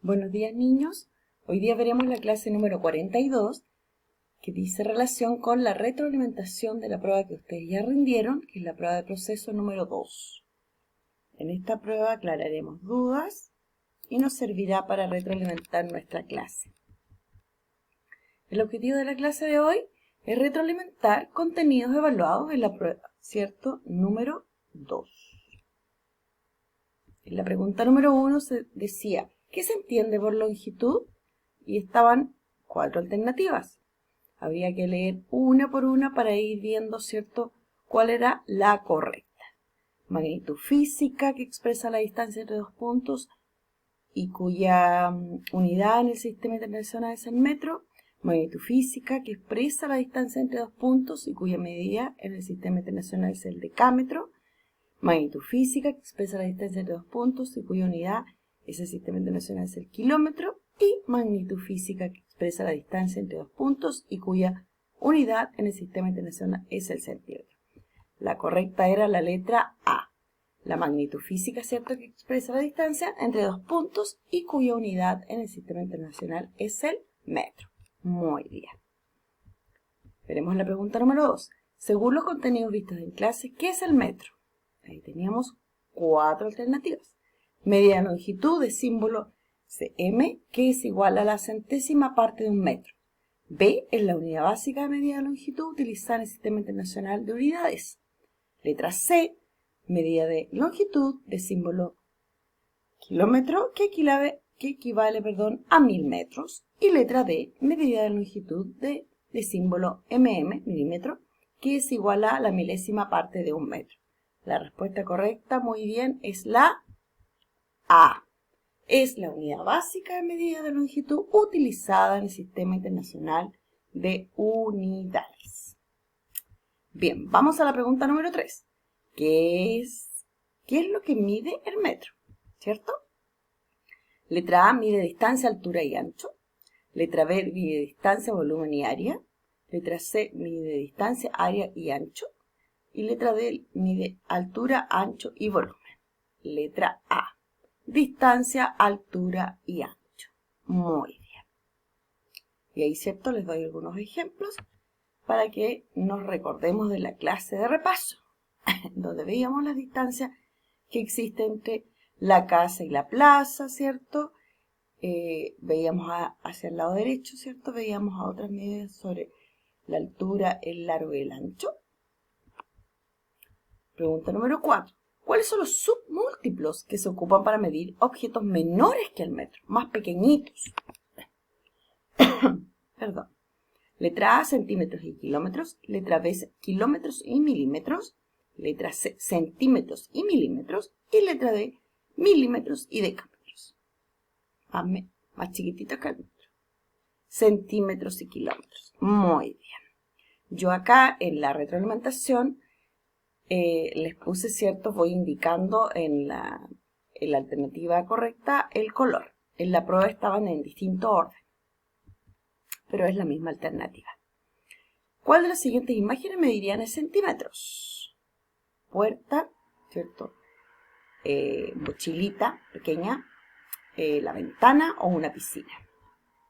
Buenos días, niños. Hoy día veremos la clase número 42, que dice relación con la retroalimentación de la prueba que ustedes ya rindieron, que es la prueba de proceso número 2. En esta prueba aclararemos dudas y nos servirá para retroalimentar nuestra clase. El objetivo de la clase de hoy es retroalimentar contenidos evaluados en la prueba, ¿cierto? Número 2. En la pregunta número 1 se decía, ¿qué se entiende por longitud? Y estaban 4 alternativas. Habría que leer una por una para ir viendo, ¿cierto?, cuál era la correcta. Magnitud física, que expresa la distancia entre dos puntos y cuya unidad en el sistema internacional es el metro. Magnitud física, que expresa la distancia entre dos puntos y cuya medida en el sistema internacional es el decámetro. Magnitud física, que expresa la distancia entre dos puntos y cuya unidad es el sistema internacional es el kilómetro. Y magnitud física, que expresa la distancia entre dos puntos y cuya unidad en el sistema internacional es el centímetro. La correcta era la letra A. La magnitud física, ¿cierto?, que expresa la distancia entre dos puntos y cuya unidad en el sistema internacional es el metro. Muy bien. Veremos la pregunta número 2. Según los contenidos vistos en clase, ¿qué es el metro? Ahí teníamos 4 alternativas. Medida de longitud de símbolo cm, que es igual a la centésima parte de un metro. B es la unidad básica de medida de longitud utilizada en el sistema internacional de unidades. Letra C, medida de longitud de símbolo kilómetro, que equivale a 1000 metros. Y letra D, medida de longitud de símbolo milímetro, que es igual a la milésima parte de un metro. La respuesta correcta, muy bien, es la A. Es la unidad básica de medida de longitud utilizada en el sistema internacional de unidades. Bien, vamos a la pregunta número 3. ¿Qué es lo que mide el metro? ¿Cierto? Letra A, mide distancia, altura y ancho. Letra B, mide distancia, volumen y área. Letra C, mide distancia, área y ancho. Y letra D, mide altura, ancho y volumen. Letra A. Distancia, altura y ancho. Muy bien. Y ahí, ¿cierto?, les doy algunos ejemplos para que nos recordemos de la clase de repaso, donde veíamos las distancias que existen entre la casa y la plaza, ¿cierto? Veíamos hacia el lado derecho, ¿cierto? Veíamos a otras medidas sobre la altura, el largo y el ancho. Pregunta número 4. ¿Cuáles son los submúltiplos que se ocupan para medir objetos menores que el metro, más pequeñitos? Perdón. Letra A, centímetros y kilómetros. Letra B, kilómetros y milímetros. Letra C, centímetros y milímetros. Y letra D, milímetros y decámetros. Más chiquitito que el metro. Centímetros y kilómetros. Muy bien. Yo acá en la retroalimentación les puse, ¿cierto? Voy indicando en la alternativa correcta el color. En la prueba estaban en distinto orden, pero es la misma alternativa. ¿Cuál de las siguientes imágenes medirían en centímetros? Puerta, ¿cierto? Mochilita pequeña, la ventana o una piscina.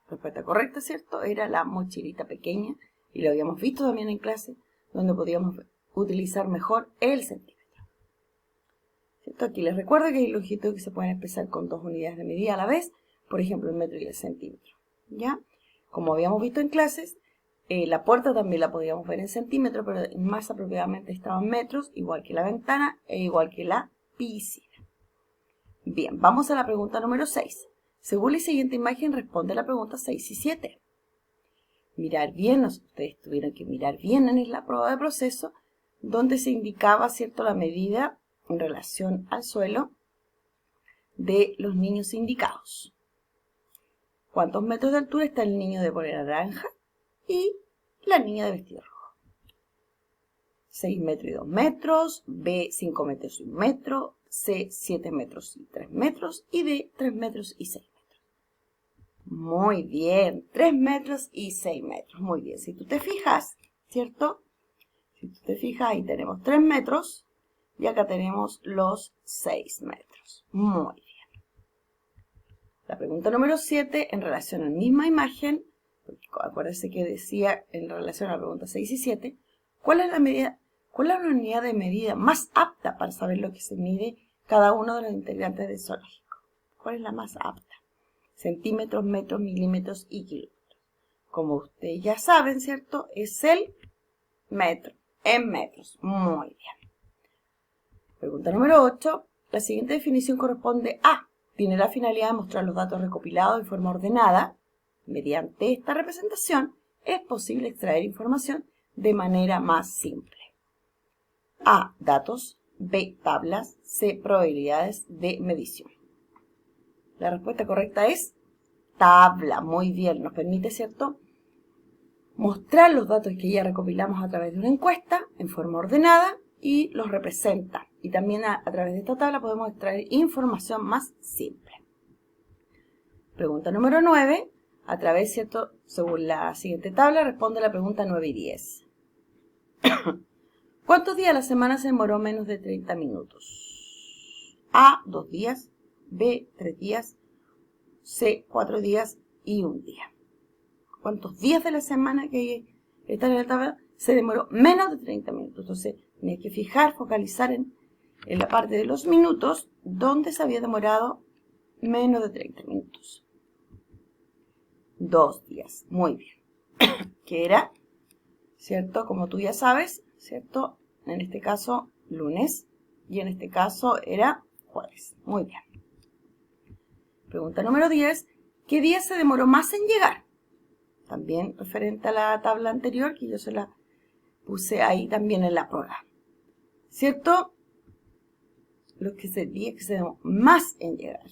Respuesta correcta, ¿cierto? Era la mochilita pequeña y lo habíamos visto también en clase, donde podíamos utilizar mejor el centímetro. ¿Cierto? Aquí les recuerdo que hay longitudes que se pueden expresar con 2 unidades de medida a la vez, por ejemplo el metro y el centímetro. ¿Ya? Como habíamos visto en clases, la puerta también la podíamos ver en centímetros, pero más apropiadamente estaban metros, igual que la ventana e igual que la piscina. Bien, vamos a la pregunta número 6. Según la siguiente imagen, responde la pregunta 6 y 7. Mirar bien, ustedes tuvieron que mirar bien en la prueba de proceso, donde se indicaba, ¿cierto?, la medida en relación al suelo de los niños indicados. ¿Cuántos metros de altura está el niño de polera naranja y la niña de vestido rojo? 6 metros y 2 metros, B 5 metros y 1 metro, C 7 metros y 3 metros y D 3 metros y 6 metros. Muy bien, 3 metros y 6 metros. Muy bien, si tú te fijas, ¿cierto? Si tú te fijas, ahí tenemos 3 metros y acá tenemos los 6 metros. Muy bien. La pregunta número 7, en relación a la misma imagen, porque acuérdense que decía en relación a la pregunta 6 y 7, ¿cuál es la unidad de medida más apta para saber lo que se mide cada uno de los integrantes del zoológico? ¿Cuál es la más apta? Centímetros, metros, milímetros y kilómetros. Como ustedes ya saben, ¿cierto? Es el metro, en metros. Muy bien. Pregunta número 8. La siguiente definición corresponde a: tiene la finalidad de mostrar los datos recopilados de forma ordenada. Mediante esta representación es posible extraer información de manera más simple. A. Datos. B. Tablas. C. Probabilidades de medición. La respuesta correcta es tabla. Muy bien. Nos permite, ¿cierto?, mostrar los datos que ya recopilamos a través de una encuesta en forma ordenada y los representa. Y también a través de esta tabla podemos extraer información más simple. Pregunta número 9. A través, ¿cierto?, según la siguiente tabla, responde la pregunta 9 y 10. ¿Cuántos días a la semana se demoró menos de 30 minutos? A. 2 días. B. 3 días. C. 4 días y 1 día. ¿Cuántos días de la semana que están en la tabla se demoró menos de 30 minutos? Entonces, tienes que focalizar en la parte de los minutos donde se había demorado menos de 30 minutos. 2 días. Muy bien. Que era, ¿cierto? Como tú ya sabes, ¿cierto? En este caso, lunes. Y en este caso era jueves. Muy bien. Pregunta número 10. ¿Qué día se demoró más en llegar? También referente a la tabla anterior, que yo se la puse ahí también en la prueba. ¿Cierto? Los que se día que se demoró más en llegar.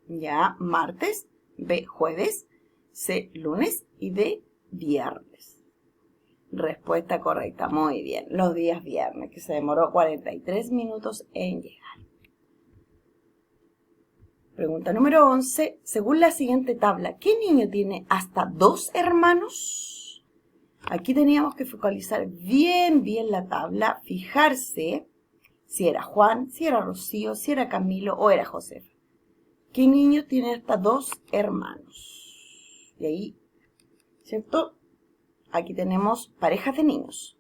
Ya, martes. B, jueves. C, lunes. Y D, viernes. Respuesta correcta. Muy bien. Los días viernes, que se demoró 43 minutos en llegar. Pregunta número 11. Según la siguiente tabla, ¿qué niño tiene hasta 2 hermanos? Aquí teníamos que focalizar bien la tabla, fijarse si era Juan, si era Rocío, si era Camilo o era Josefa. ¿Qué niño tiene hasta 2 hermanos? Y ahí, ¿cierto? Aquí tenemos parejas de niños.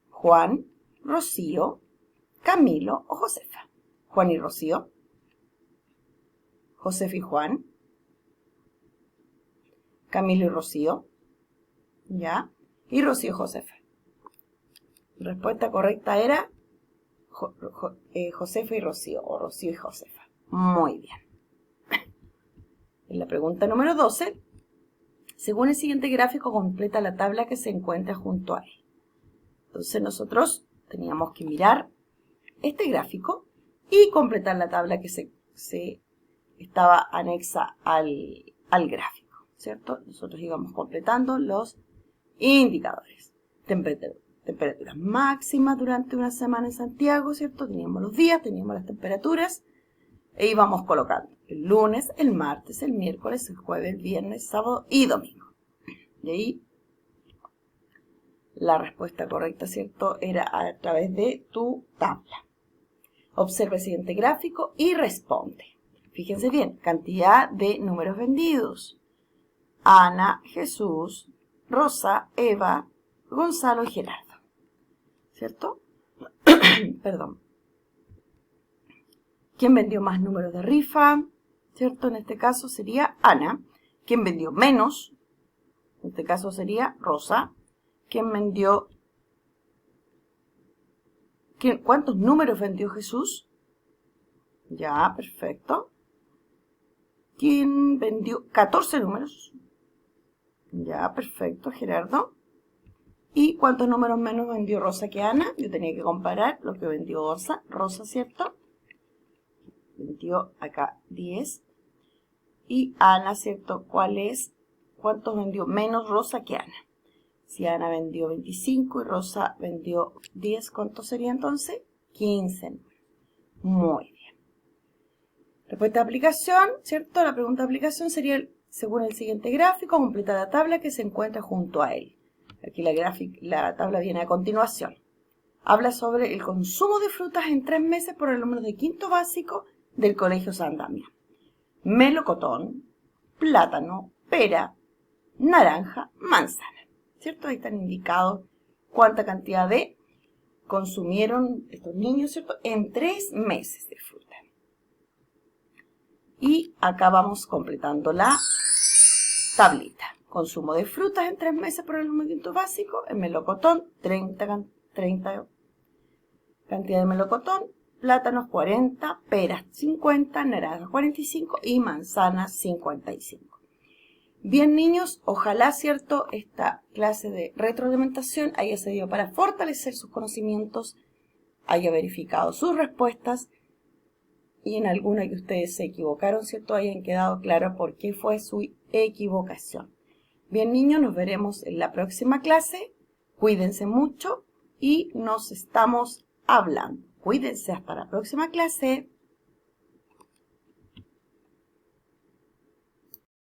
Juan, Rocío, Camilo o Josefa. Juan y Rocío. Josefa y Juan. Camilo y Rocío. ¿Ya? Y Rocío y Josefa. Respuesta correcta era Josefa y Rocío, o Rocío y Josefa. Muy bien. En la pregunta número 12, según el siguiente gráfico, completa la tabla que se encuentra junto a él. Entonces nosotros teníamos que mirar este gráfico y completar la tabla que se estaba anexa al gráfico, ¿cierto? Nosotros íbamos completando los indicadores. Temperaturas máximas durante una semana en Santiago, ¿cierto? Teníamos los días, teníamos las temperaturas e íbamos colocando el lunes, el martes, el miércoles, el jueves, el viernes, sábado y domingo. Y ahí la respuesta correcta, ¿cierto?, era a través de tu tabla. Observa el siguiente gráfico y responde. Fíjense bien, cantidad de números vendidos. Ana, Jesús, Rosa, Eva, Gonzalo y Gerardo. ¿Cierto? Perdón. ¿Quién vendió más números de rifa? ¿Cierto? En este caso sería Ana. ¿Quién vendió menos? En este caso sería Rosa. ¿Quién vendió? ¿Cuántos números vendió Jesús? Ya, perfecto. ¿Quién vendió 14 números? Ya, perfecto, Gerardo. ¿Y cuántos números menos vendió Rosa que Ana? Yo tenía que comparar lo que vendió Rosa, ¿cierto? Vendió acá 10. Y Ana, ¿cierto? ¿Cuántos vendió menos Rosa que Ana? Si Ana vendió 25 y Rosa vendió 10, ¿cuánto sería entonces? 15. Muy bien. Respuesta de aplicación, ¿cierto? La pregunta de aplicación sería, según el siguiente gráfico, completa la tabla que se encuentra junto a él. Aquí la tabla viene a continuación. Habla sobre el consumo de frutas en 3 meses por alumnos de quinto básico del Colegio San Damián. melocotón, plátano, pera, naranja, manzana. ¿Cierto? Ahí están indicados cuánta cantidad de consumieron estos niños, ¿cierto? En 3 meses de fruta. Y acá vamos completando la tablita. Consumo de frutas en 3 meses por el alimento básico. En melocotón, 30 cantidad de melocotón. Plátanos 40, peras 50, naranjas 45 y manzanas 55. Bien, niños, ojalá, ¿cierto?, esta clase de retroalimentación haya servido para fortalecer sus conocimientos, haya verificado sus respuestas y en alguna que ustedes se equivocaron, ¿cierto?, hayan quedado claro por qué fue su equivocación. Bien, niños, nos veremos en la próxima clase. Cuídense mucho y nos estamos hablando. Cuídense hasta la próxima clase.